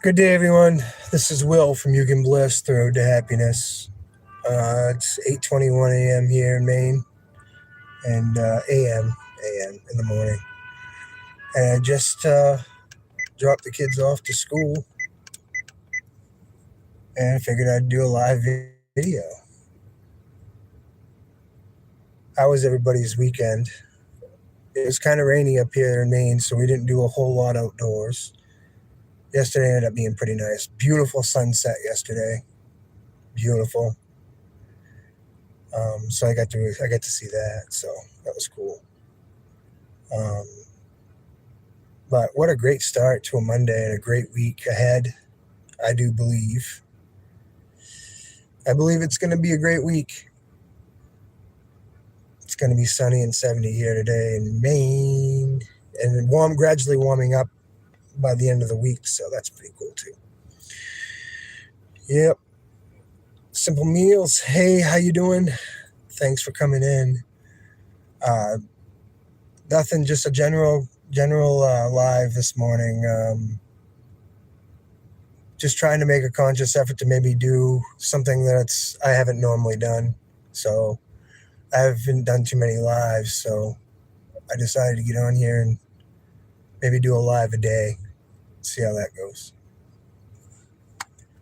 Good day, everyone. This is Will from Yugen Bliss, The Road to Happiness. It's 8:21 a.m. here in Maine, and a.m. in the morning. And I just dropped the kids off to school, and I figured I'd do a live video. How was everybody's weekend? It was kind of rainy up here in Maine, so we didn't do a whole lot outdoors. Yesterday ended up being pretty nice. Beautiful sunset yesterday. Beautiful. So I got to see that. So that was cool. Um, but what a great start to a Monday and a great week ahead. I do believe. I believe it's going to be a great week. It's going to be sunny and 70 here today in Maine, and gradually warming up by the end of the week. So that's pretty cool too. Yep. Simple Meals. Hey, how you doing? Thanks for coming in. Uh, Nothing, just a general live this morning. Just trying to make a conscious effort to maybe do something that I haven't normally done. So I haven't done too many lives, so I decided to get on here and maybe do a live a day. See how that goes.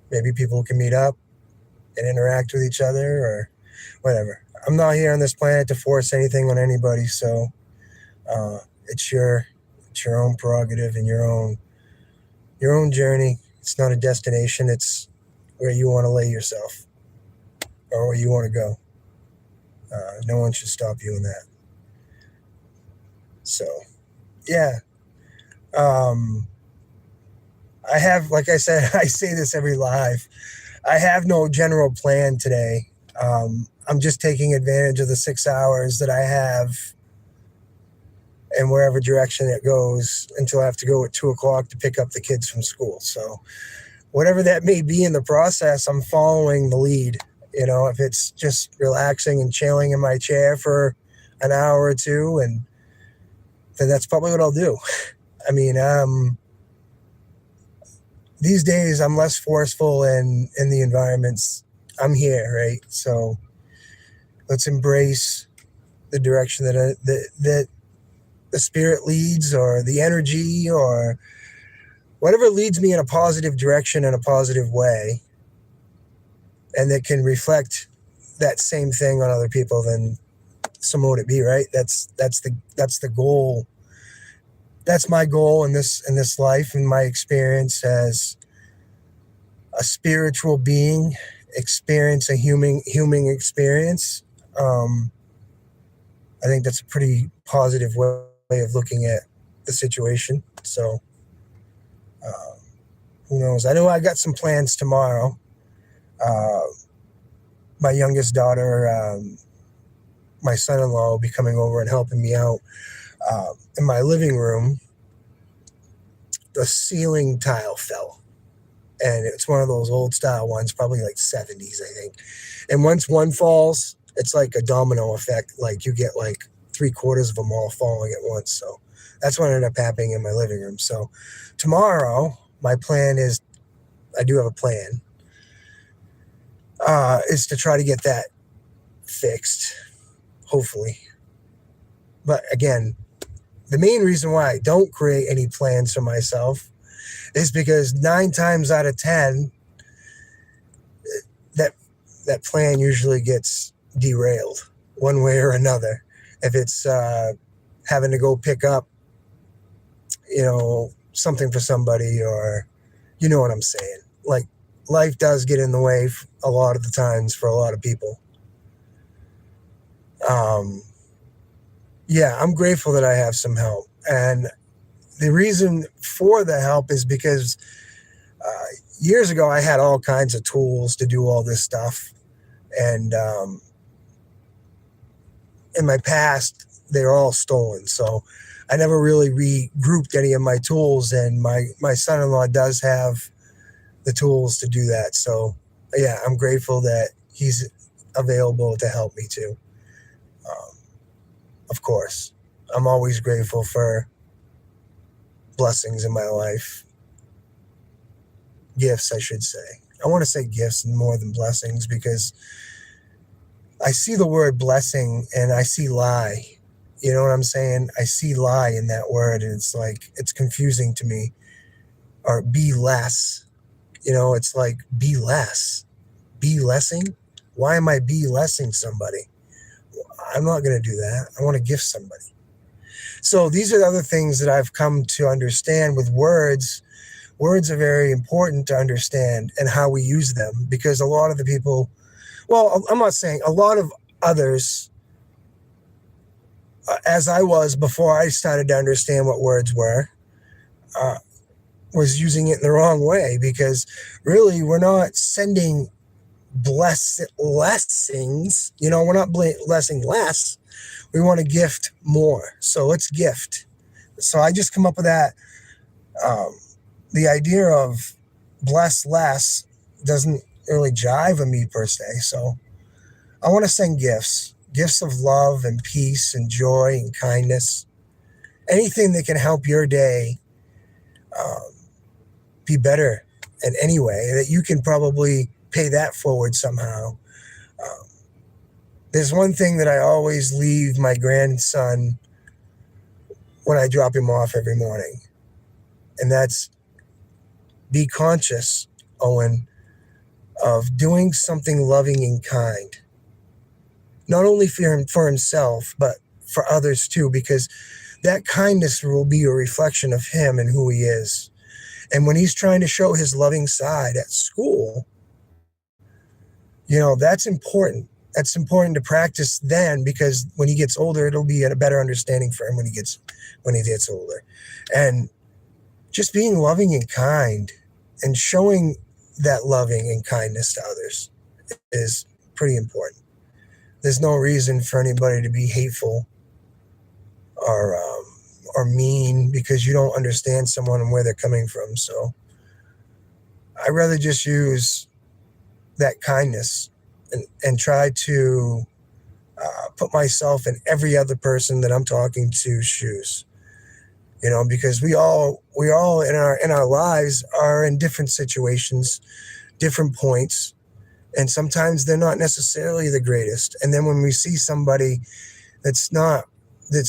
Maybe people can meet up and interact with each other or whatever. I'm not here on this planet to force anything on anybody, so it's your own prerogative and your own journey. It's not a destination. It's where you want to lay yourself or where you want to go. No one should stop you in that. So, yeah. I have, like I said, I say this every live. I have no general plan today. I'm just taking advantage of the 6 hours that I have and wherever direction it goes until I have to go at 2 o'clock to pick up the kids from school. So whatever that may be in the process, I'm following the lead. If it's just relaxing and chilling in my chair for an hour or two, and then that's probably what I'll do. I mean, these days I'm less forceful in the environments I'm here, right? So let's embrace the direction that the spirit leads, or the energy, or whatever leads me in a positive direction in a positive way, and that can reflect that same thing on other people, then so mote it be, right? That's the goal. That's my goal in this life, in my experience as a spiritual being, experience a human experience. I think that's a pretty positive way of looking at the situation. So who knows? I know I got some plans tomorrow. My youngest daughter, my son-in-law, will be coming over and helping me out in my living room. The ceiling tile fell, and it's one of those old style ones, probably like 70s, I think. And once one falls, it's like a domino effect. Like you get like 3/4 of them all falling at once. So that's what ended up happening in my living room. So tomorrow, my plan is, I do have a plan, is to try to get that fixed, hopefully. But again, the main reason why I don't create any plans for myself is because 9 times out of 10, that plan usually gets derailed one way or another. If it's having to go pick up, something for somebody, or you know what I'm saying. Like, life does get in the way a lot of the times for a lot of people. Yeah, I'm grateful that I have some help. And the reason for the help is because years ago I had all kinds of tools to do all this stuff. And in my past, they're all stolen. So I never really regrouped any of my tools. And my son-in-law does have the tools to do that. So yeah, I'm grateful that he's available to help me too. Of course, I'm always grateful for blessings in my life. Gifts, I should say. I want to say gifts more than blessings because I see the word blessing and I see lie. You know what I'm saying? I see lie in that word, and it's like, it's confusing to me. Or be less. You know, it's like, be less. Be lessing? Why am I be lessing somebody? I'm not going to do that. I want to gift somebody. So these are the other things that I've come to understand with words. Words are very important to understand and how we use them, because a lot of the people, well, I'm not saying a lot of others, as I was before I started to understand what words were, was using it in the wrong way, because really we're not sending blessings. You know, we're not blessing less. We want to gift more. So let's gift. So I just come up with that. The idea of bless less doesn't really jive with me per se. So I want to send gifts of love and peace and joy and kindness. Anything that can help your day be better in any way, that you can probably pay that forward somehow. There's one thing that I always leave my grandson when I drop him off every morning, and that's be conscious, Owen, of doing something loving and kind, not only for himself, but for others too, because that kindness will be a reflection of him and who he is. And when he's trying to show his loving side at school, you know, that's important. That's important to practice then, because when he gets older, it'll be a better understanding for him when he gets older. And just being loving and kind and showing that loving and kindness to others is pretty important. There's no reason for anybody to be hateful or mean because you don't understand someone and where they're coming from. So I'd rather just use that kindness and try to put myself in every other person that I'm talking to shoes. You know, because we all in our lives are in different situations, different points, and sometimes they're not necessarily the greatest. And then when we see somebody that's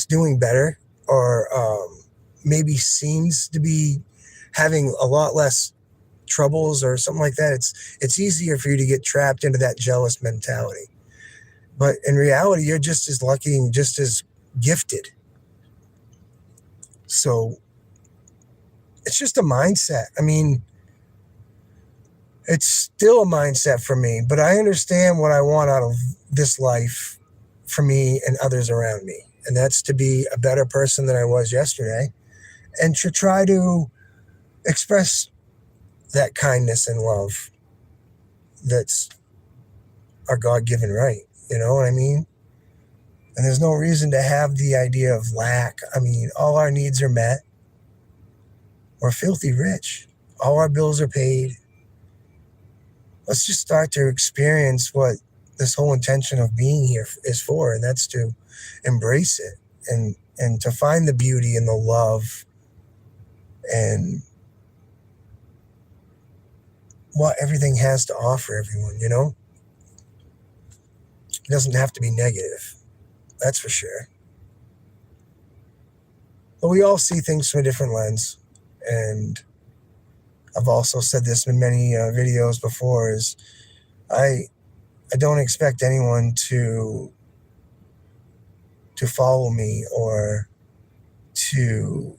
doing better, or maybe seems to be having a lot less troubles or something like that, it's easier for you to get trapped into that jealous mentality. But in reality, you're just as lucky and just as gifted. So it's just a mindset. I mean, it's still a mindset for me, but I understand what I want out of this life for me and others around me. And that's to be a better person than I was yesterday, and to try to express that kindness and love that's our God-given right. You know what I mean? And there's no reason to have the idea of lack. I mean, all our needs are met. We're filthy rich. All our bills are paid. Let's just start to experience what this whole intention of being here is for, and that's to embrace it and to find the beauty and the love and what everything has to offer everyone, you know? It doesn't have to be negative. That's for sure. But we all see things from a different lens. And I've also said this in many videos before, is I don't expect anyone to follow me or to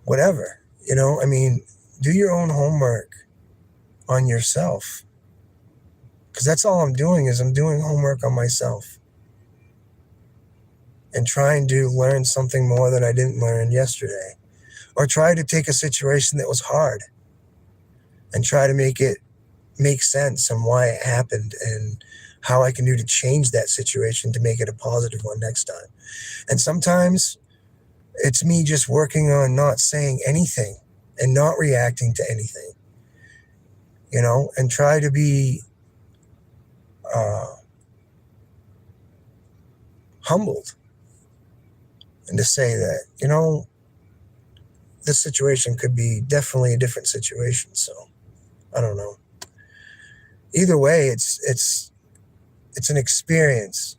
whatever, you know? I mean, do your own homework on yourself. Because that's all I'm doing, is I'm doing homework on myself and trying to learn something more that I didn't learn yesterday, or try to take a situation that was hard and try to make it make sense and why it happened and how I can do to change that situation to make it a positive one next time. And sometimes it's me just working on not saying anything and not reacting to anything, you know, and try to be humbled and to say that, you know, this situation could be definitely a different situation. So I don't know. Either way, it's an experience,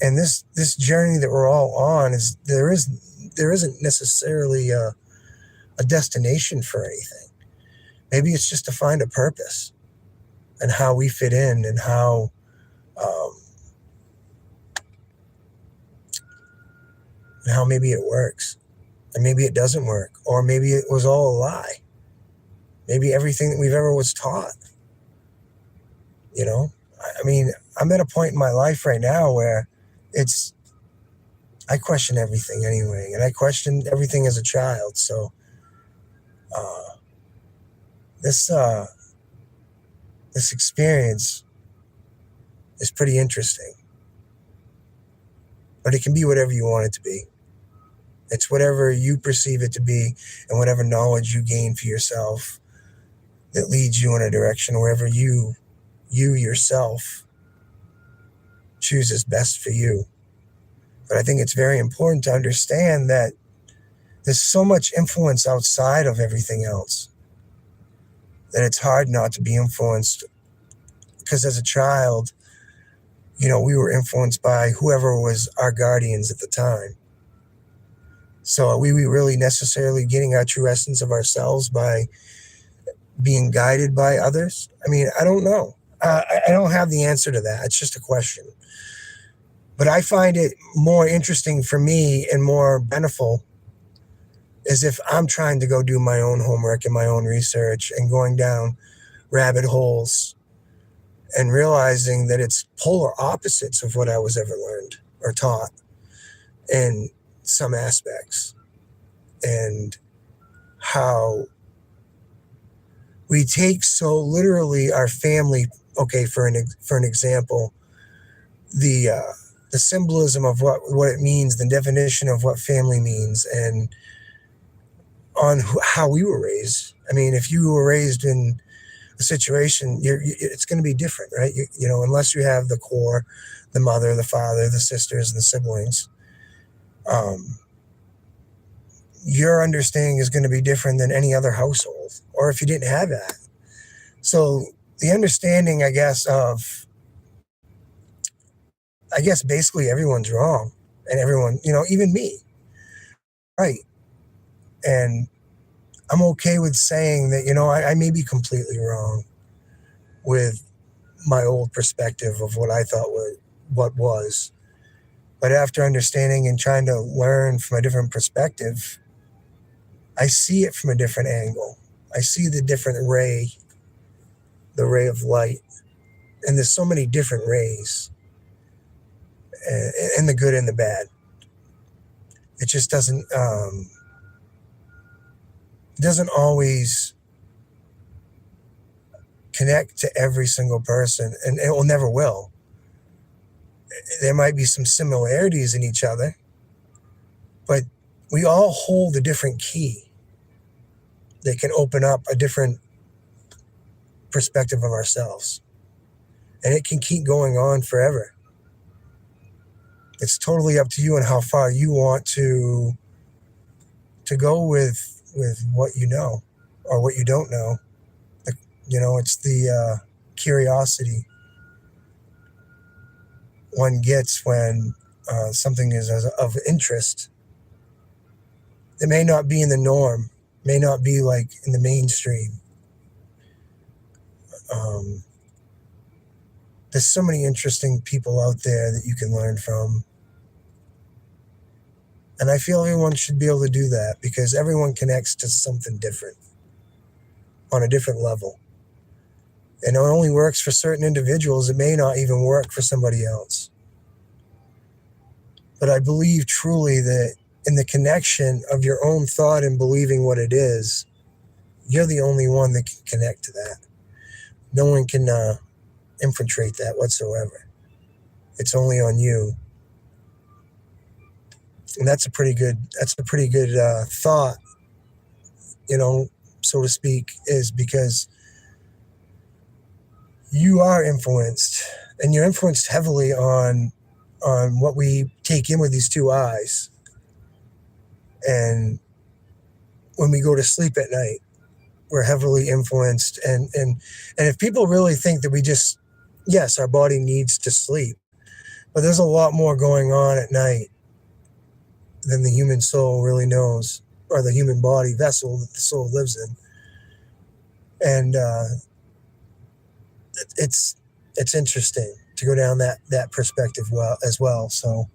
and this journey that we're all on there isn't necessarily a destination for anything. Maybe it's just to find a purpose and how we fit in and um, how maybe it works and maybe it doesn't work, or maybe it was all a lie. Maybe everything that we've ever was taught. You know, I mean, I'm at a point in my life right now where I question everything anyway, and I questioned everything as a child. So uh, this this experience is pretty interesting, but it can be whatever you want it to be. It's whatever you perceive it to be, and whatever knowledge you gain for yourself that leads you in a direction wherever you yourself choose is best for you. But I think it's very important to understand that there's so much influence outside of everything else that it's hard not to be influenced. Because as a child, we were influenced by whoever was our guardians at the time. So are we really necessarily getting our true essence of ourselves by being guided by others? I mean, I don't know. I don't have the answer to that. It's just a question. But I find it more interesting for me and more beneficial is if I'm trying to go do my own homework and my own research and going down rabbit holes and realizing that it's polar opposites of what I was ever learned or taught in some aspects, and how we take so literally our family. Okay, for an example, the symbolism of what it means, the definition of what family means, and on how we were raised. I mean, if you were raised in a situation, it's going to be different, right? Unless you have the core, the mother, the father, the sisters, and the siblings, your understanding is going to be different than any other household, or if you didn't have that. So the understanding, I guess, basically everyone's wrong, and everyone, even me, right? And I'm okay with saying that, I may be completely wrong with my old perspective of what I thought what was. But after understanding and trying to learn from a different perspective, I see it from a different angle. I see the different ray, the ray of light. And there's so many different rays, and the good and the bad. It just doesn't always connect to every single person, and it will never will. There might be some similarities in each other, but we all hold a different key that can open up a different perspective of ourselves. And it can keep going on forever. It's totally up to you and how far you want to go with what you know or what you don't know. It's the curiosity one gets when something is of interest. It may not be in the norm, may not be like in the mainstream. There's so many interesting people out there that you can learn from. And I feel everyone should be able to do that because everyone connects to something different on a different level. And it only works for certain individuals. It may not even work for somebody else. But I believe truly that in the connection of your own thought and believing what it is, you're the only one that can connect to that. No one can infiltrate that whatsoever. It's only on you. And that's a pretty good thought, so to speak, is because you are influenced, and you're influenced heavily on what we take in with these two eyes. And when we go to sleep at night. We're heavily influenced. And if people really think that we just, yes, our body needs to sleep, but there's a lot more going on at night than the human soul really knows, or the human body vessel that the soul lives in. And it's interesting to go down that perspective as well. So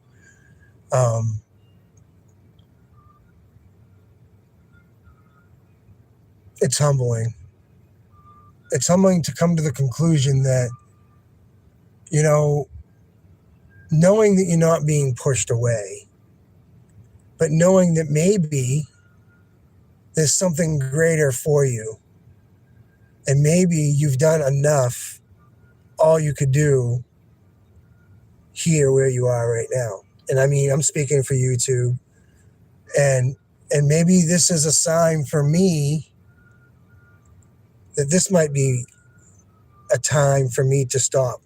it's humbling. It's humbling to come to the conclusion that, knowing that you're not being pushed away, but knowing that maybe there's something greater for you. And maybe you've done enough, all you could do here where you are right now. And I mean, I'm speaking for YouTube. And maybe this is a sign for me that this might be a time for me to stop.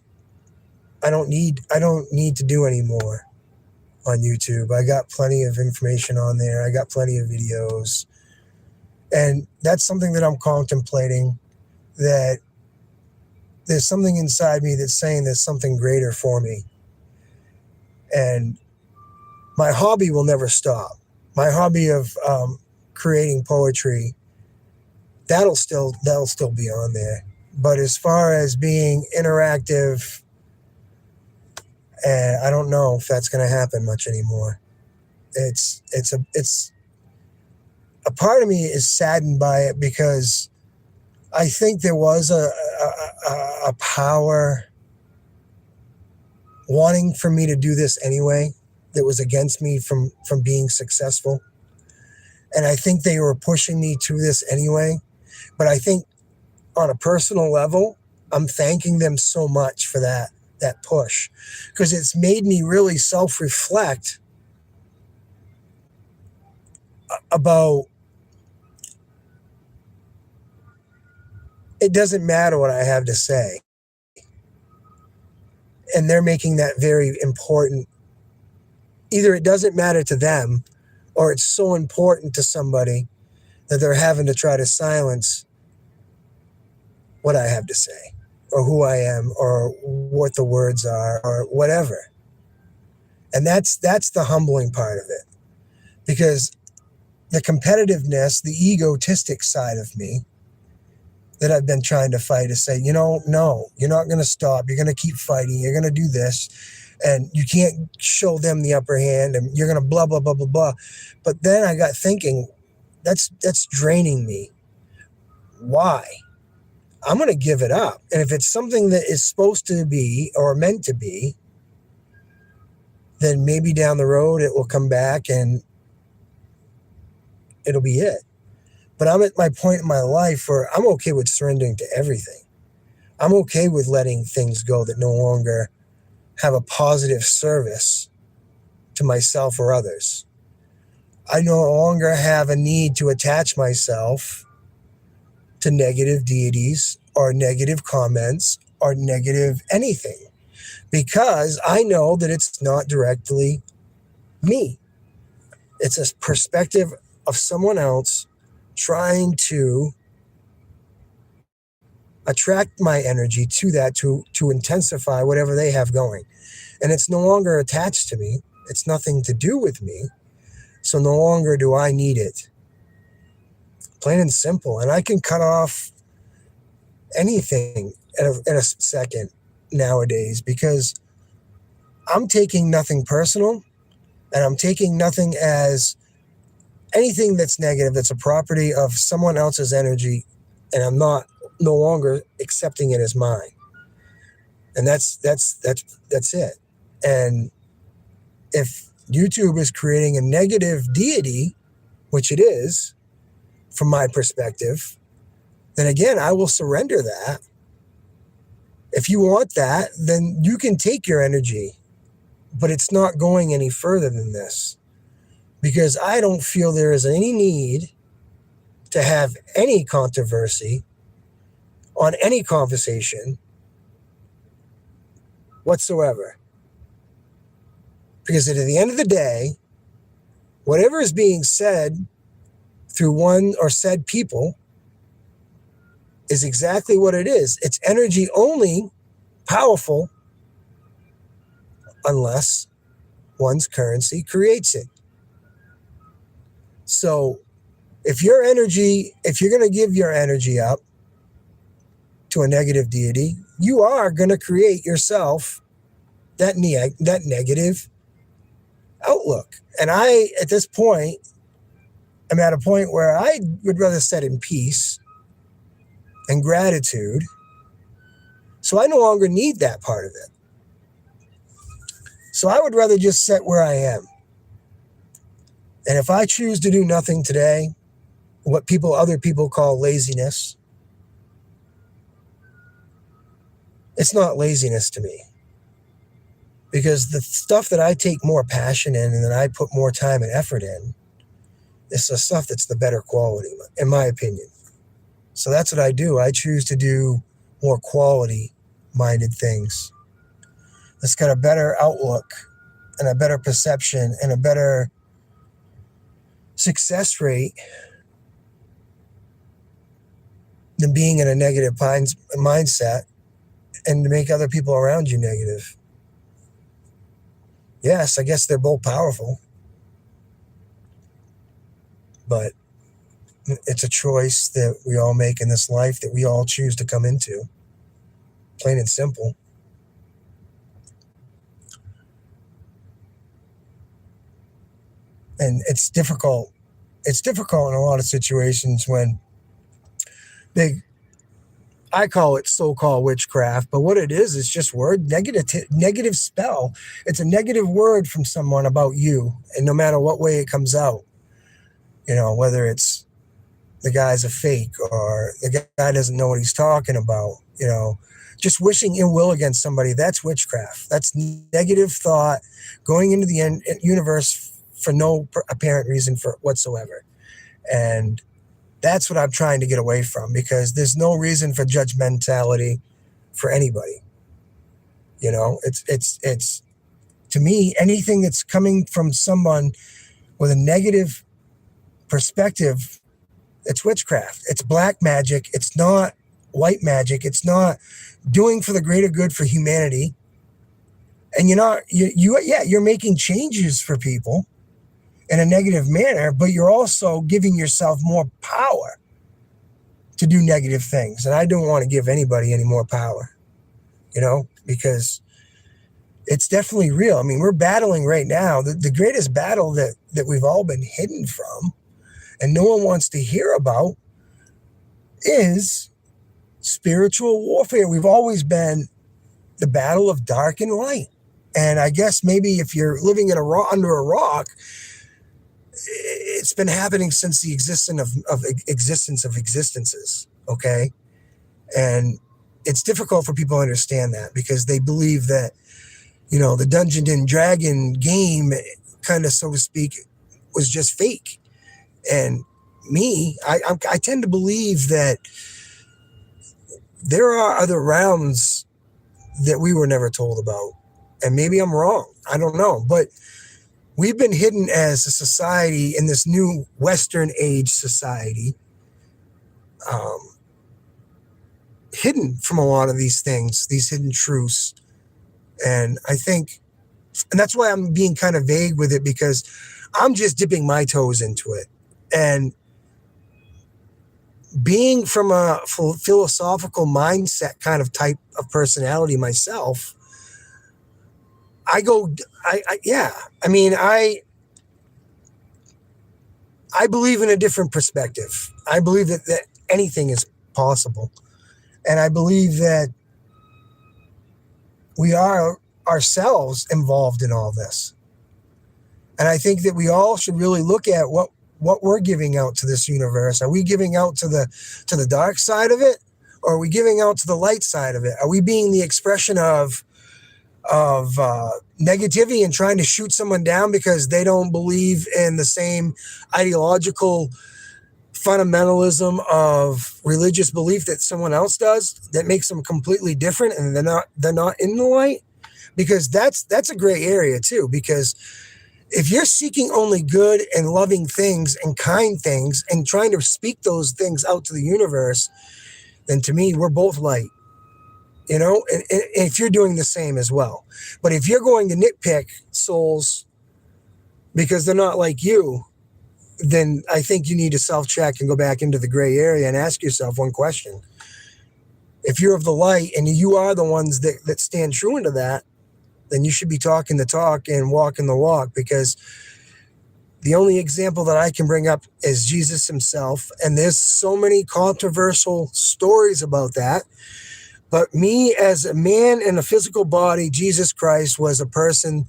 I don't need to do any more on YouTube. I got plenty of information on there. I got plenty of videos. And that's something that I'm contemplating, that there's something inside me that's saying there's something greater for me. And my hobby will never stop. My hobby of creating poetry, that'll still be on there. But as far as being interactive, I don't know if that's going to happen much anymore. It's a part of me is saddened by it, because I think there was a power wanting for me to do this anyway that was against me from being successful. And I think they were pushing me to this anyway. But I think on a personal level, I'm thanking them so much for that push, because it's made me really self-reflect about, it doesn't matter what I have to say. And they're making that very important. Either it doesn't matter to them, or it's so important to somebody that they're having to try to silence what I have to say, or who I am, or what the words are, or whatever. And that's the humbling part of it, because the competitiveness, the egotistic side of me that I've been trying to fight is say, no, you're not going to stop. You're going to keep fighting. You're going to do this, and you can't show them the upper hand, and you're going to blah, blah, blah, blah, blah. But then I got thinking, that's draining me. Why? I'm going to give it up. And if it's something that is supposed to be or meant to be, then maybe down the road it will come back and it'll be it. But I'm at my point in my life where I'm okay with surrendering to everything. I'm okay with letting things go that no longer have a positive service to myself or others. I no longer have a need to attach myself to negative deities or negative comments or negative anything, because I know that it's not directly me. It's a perspective of someone else trying to attract my energy to that, to intensify whatever they have going. And it's no longer attached to me. It's nothing to do with me. So no longer do I need it. Plain and simple. And I can cut off anything in a second nowadays, because I'm taking nothing personal, and I'm taking nothing as anything that's negative, that's a property of someone else's energy, and I'm no longer accepting it as mine. And that's it. And if YouTube is creating a negative deity, which it is, from my perspective, then again, I will surrender that. If you want that, then you can take your energy, but it's not going any further than this, because I don't feel there is any need to have any controversy on any conversation whatsoever. Because at the end of the day, whatever is being said through one or said people is exactly what it is. It's energy only powerful unless one's currency creates it. So if you're going to give your energy up to a negative deity, you are going to create yourself that negative outlook. And I, at this point, am at a point where I would rather sit in peace and gratitude. So I no longer need that part of it. So I would rather just sit where I am. And if I choose to do nothing today, what other people call laziness, it's not laziness to me. Because the stuff that I take more passion in and that I put more time and effort in is the stuff that's the better quality, in my opinion. So that's what I do. I choose to do more quality-minded things. It's got a better outlook and a better perception and a better success rate than being in a negative mindset and to make other people around you negative. Yes, I guess they're both powerful, but it's a choice that we all make in this life that we all choose to come into. Plain and simple. And it's difficult. It's difficult in a lot of situations when I call it so-called witchcraft, but what it is just negative spell. It's a negative word from someone about you, and no matter what way it comes out, whether it's the guy's a fake or the guy doesn't know what he's talking about, just wishing ill will against somebody, that's witchcraft. That's negative thought going into the universe for no apparent reason whatsoever. And that's what I'm trying to get away from, because there's no reason for judgmentality for anybody. It's to me, anything that's coming from someone with a negative perspective, it's witchcraft. It's black magic. It's not white magic. It's not doing for the greater good for humanity. And you're making changes for people in a negative manner, but you're also giving yourself more power to do negative things. And I don't want to give anybody any more power, because it's definitely real. I mean, we're battling right now. The greatest battle that we've all been hidden from and no one wants to hear about is spiritual warfare. We've always been the battle of dark and light. And I guess maybe if you're living under a rock, it's been happening since the existence of existences, okay? And it's difficult for people to understand that, because they believe that, the Dungeons and Dragon game, kind of, so to speak, was just fake. And me, I tend to believe that there are other realms that we were never told about. And maybe I'm wrong. I don't know. But we've been hidden as a society in this new Western age society, hidden from a lot of these things, these hidden truths. And I think, and that's why I'm being kind of vague with it, because I'm just dipping my toes into it. And being from a philosophical mindset kind of type of personality myself, I believe in a different perspective. I believe that anything is possible. And I believe that we are ourselves involved in all this. And I think that we all should really look at what we're giving out to this universe. Are we giving out to the dark side of it? Or are we giving out to the light side of it? Are we being the expression of negativity and trying to shoot someone down because they don't believe in the same ideological fundamentalism of religious belief that someone else does, that makes them completely different, and they're not in the light? Because that's a gray area too, because if you're seeking only good and loving things and kind things and trying to speak those things out to the universe, then to me, we're both light, and if you're doing the same as well. But if you're going to nitpick souls because they're not like you, then I think you need to self-check and go back into the gray area and ask yourself one question. If you're of the light and you are the ones that stand true into that, then you should be talking the talk and walking the walk, because the only example that I can bring up is Jesus himself. And there's so many controversial stories about that. But me as a man in a physical body, Jesus Christ was a person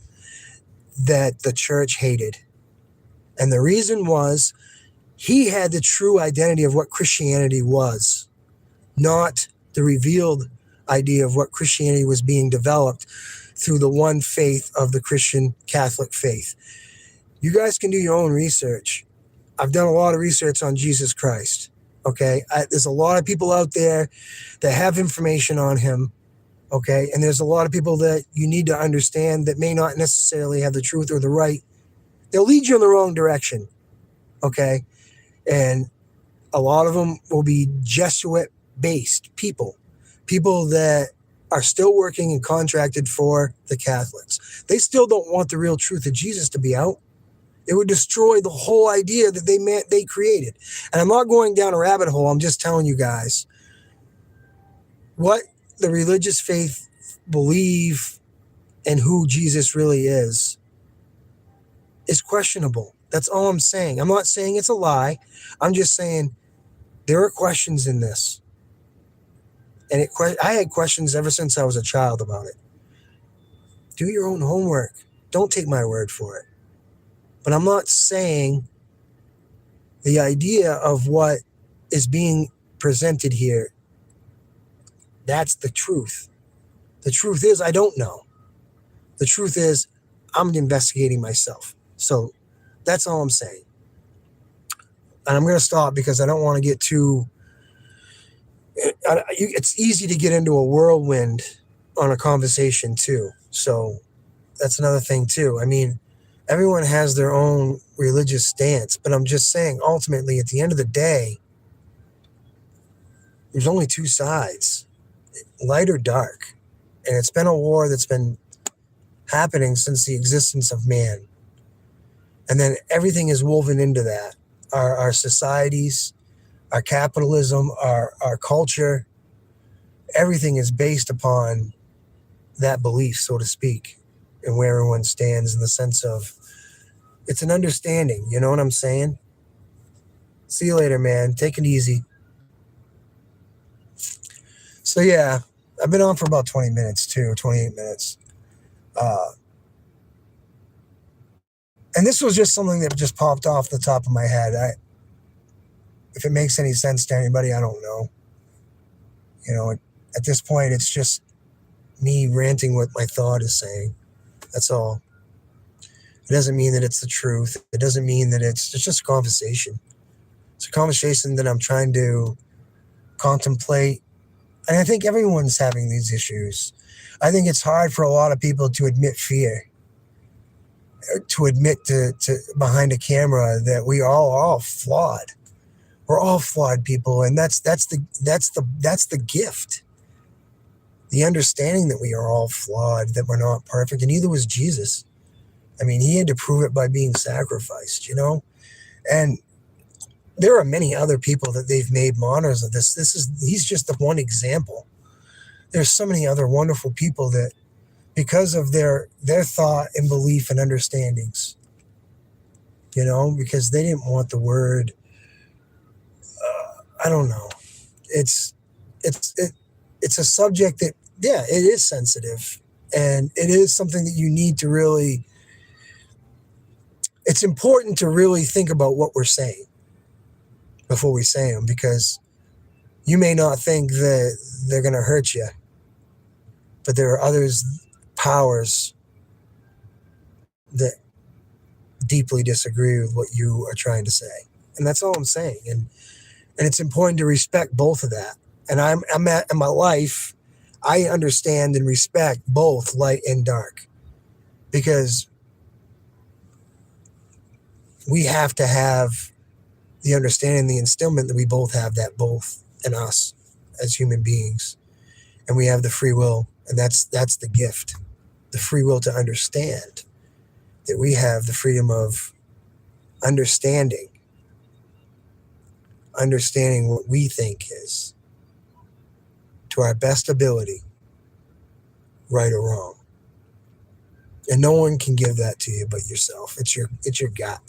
that the church hated. And the reason was he had the true identity of what Christianity was, not the revealed idea of what Christianity was being developed through the one faith of the Christian Catholic faith. You guys can do your own research. I've done a lot of research on Jesus Christ. Okay. There's a lot of people out there that have information on him. Okay. And there's a lot of people that you need to understand that may not necessarily have the truth or the right. They'll lead you in the wrong direction. Okay. And a lot of them will be Jesuit based people that are still working and contracted for the Catholics. They still don't want the real truth of Jesus to be out. It would destroy the whole idea that they created. And I'm not going down a rabbit hole. I'm just telling you guys what the religious faith believe and who Jesus really is questionable. That's all I'm saying. I'm not saying it's a lie. I'm just saying there are questions in this. And I had questions ever since I was a child about it. Do your own homework. Don't take my word for it. But I'm not saying the idea of what is being presented here, that's the truth. The truth is I don't know. The truth is I'm investigating myself. So that's all I'm saying. And I'm going to stop because I don't want to get too... It's easy to get into a whirlwind on a conversation too. So that's another thing too. I mean, everyone has their own religious stance, but I'm just saying, ultimately, at the end of the day, there's only two sides, light or dark. And it's been a war that's been happening since the existence of man. And then everything is woven into that. Our societies, our capitalism, our culture, everything is based upon that belief, so to speak, and where everyone stands in the sense of it's an understanding. You know what I'm saying? See you later, man. Take it easy. So yeah, I've been on for about 20 minutes too, 28 minutes. And this was just something that just popped off the top of my head. If it makes any sense to anybody, I don't know. At this point, it's just me ranting what my thought is saying. That's all. It doesn't mean that it's the truth. It doesn't mean that it's just a conversation. It's a conversation that I'm trying to contemplate. And I think everyone's having these issues. I think it's hard for a lot of people to admit fear, to admit to behind a camera that we are all flawed. We're all flawed people, and that's the gift. The understanding that we are all flawed, that we're not perfect, and neither was Jesus. I mean, he had to prove it by being sacrificed, And there are many other people that they've made martyrs of this. He's just the one example. There's so many other wonderful people that, because of their thought and belief and understandings, because they didn't want the word. I don't know. It's a subject that, yeah, it is sensitive, and it is something that you need to really. It's important to really think about what we're saying before we say them, because you may not think that they're going to hurt you, but there are powers that deeply disagree with what you are trying to say. And that's all I'm saying. And it's important to respect both of that. And I'm at in my life, I understand and respect both light and dark, because we have to have the understanding, the instillment that we both have that both in us as human beings. And we have the free will, and that's the gift. The free will to understand that we have the freedom of understanding what we think is to our best ability, right or wrong. And no one can give that to you but yourself. It's your God.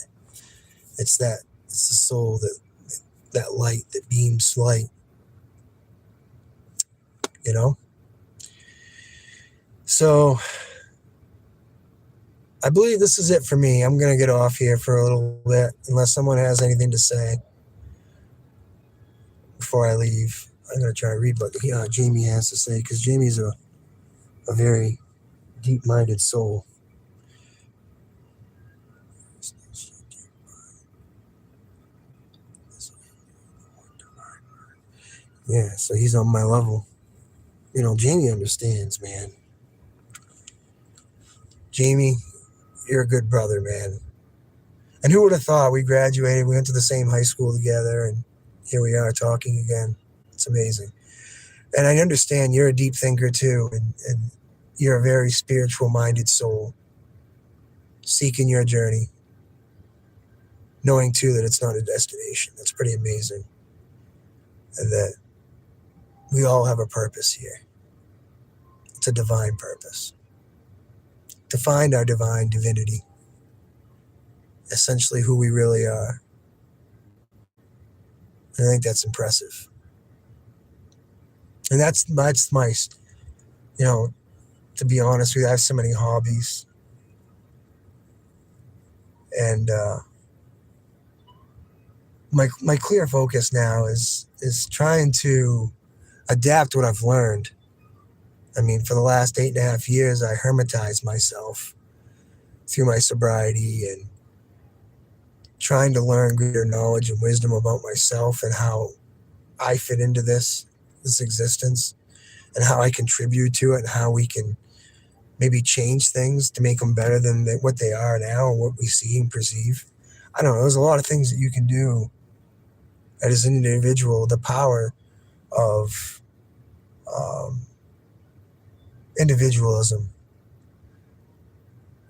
It's the soul, that light that beams light, you know? So I believe this is it for me. I'm going to get off here for a little bit, unless someone has anything to say before I leave. I'm going to try to read what Jamie has to say, because Jamie's a very deep-minded soul. Yeah, so he's on my level. Jamie understands, man. Jamie, you're a good brother, man. And who would have thought? We graduated, we went to the same high school together, and here we are talking again. It's amazing. And I understand you're a deep thinker too, and you're a very spiritual-minded soul, seeking your journey, knowing too that it's not a destination. That's pretty amazing. And that we all have a purpose here. It's a divine purpose. To find our divine divinity, essentially who we really are. And I think that's impressive. And that's my, to be honest with you, I have so many hobbies. And my clear focus now is trying to adapt what I've learned. I mean, for the last 8.5 years, I hermitized myself through my sobriety and trying to learn greater knowledge and wisdom about myself and how I fit into this existence and how I contribute to it and how we can maybe change things to make them better than what they are now and what we see and perceive. I don't know. There's a lot of things that you can do as an individual. The power of individualism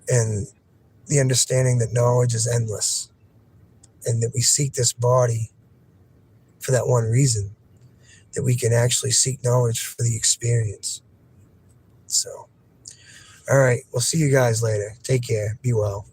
and the understanding that knowledge is endless and that we seek this body for that one reason, that we can actually seek knowledge for the experience. So, all right, we'll see you guys later. Take care. Be well.